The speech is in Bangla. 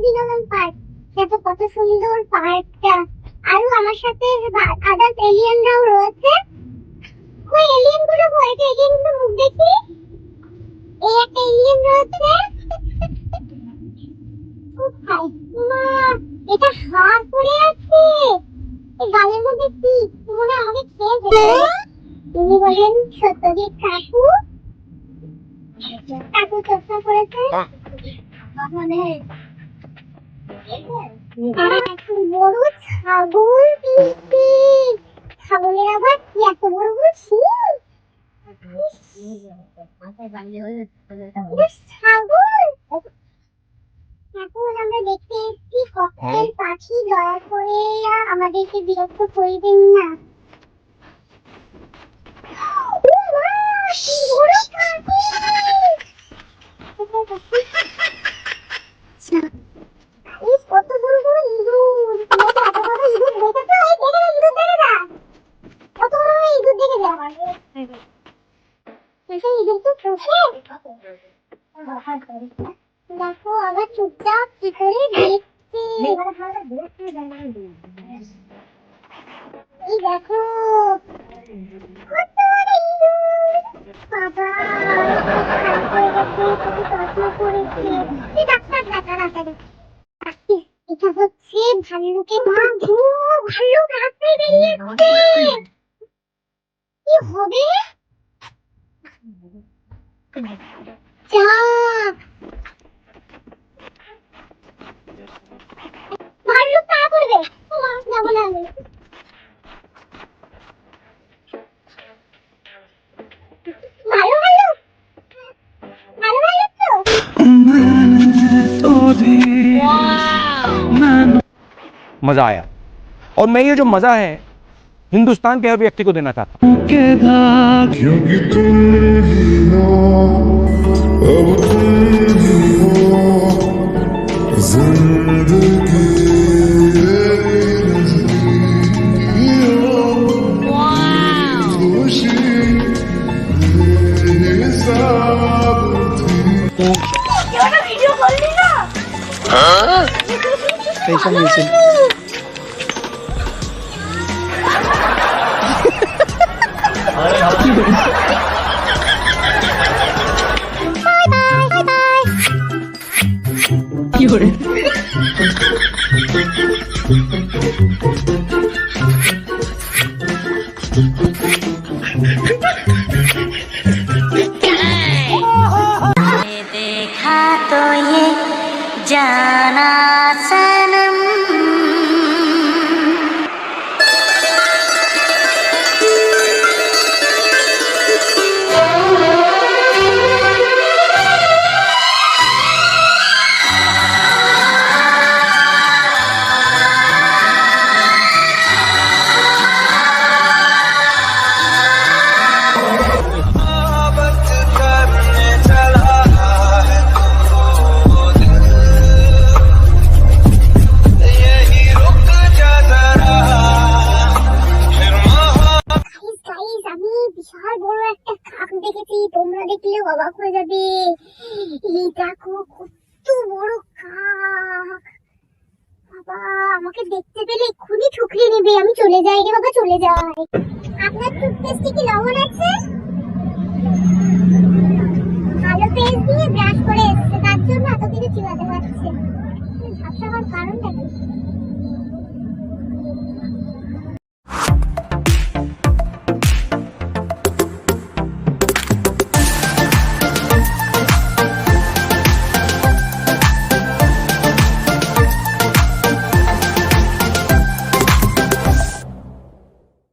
বিনোদন পার্ক। দেখো কত সুন্দর পার্কটা। আর আমার সাথে আদার্স এলিয়েনরাও রয়েছে। ওই এলিয়েন গুলো ভয় পেয়ে এলিয়েন গুলো মুখ দেখি। এই একটা এলিয়েন রয়েছে। এটা হাত পড়ে আছে। এই গালের মধ্যে কি মনে আমাকে খেয়ে ফেলবে। তিনি বলেন সত্যজিৎ কাকু। কাকু চশমা পড়েছে। মানে বড় ছাগল দিচ্ছে। ছাগলের আবার কি এত বড় বড় শিং। ছাগল এখন আমরা দেখতে এসেছি ককটেল পাখি। দয়া করে আমাদেরকে বিরক্ত করবেন না। কত বড় বড় ইঁদুর। এত বড় ইঁদুর দেখেছো? ইঁদুর দেখে যা। কত বড় ইঁদুর দেখে যা। ইঁদুর তো পোষে। দেখো আবার চুপচাপ কি করে দেখছে। এই দেখো কত বড় ইঁদুর। বাবা খারাপ হয়ে গেছে। কত যত্ন করেছে। এই ডাক্তার ডাক্তার এটা হচ্ছে ভাল্লুকের মা। ভাল্লুক রাস্তায় বেরিয়েছে। কি হবে? যা ভাল্লুক পা করবে। যাবো না আমি। ভালো ভাল্লুক। ভালো ভাল্লুক তো। मजा आया और मैं ये जो मजा है हिंदुस्तान के हर व्यक्ति को देना चाहता हूँ। क्योंकि तुम ही हो, अब तुम ही हो जिंदगी खुशी हिसाब थी। ভিডিও করলি না? টেনশন নিয়েছেন। কি করে देखा तो ये जाना सनम। বিশাল বড় একটা কাক দেখেছি। তোমরা দেখলেও অবাক হয়ে যাবে। এই দেখো কত বড় কাক। বাবা আমাকে দেখতে পেলে এক্ষুনি ঠুকরে নেবে। আমি চলে যাই রে বাবা, চলে যাই। আপনার টুথপেস্টে কি লবণ আছে?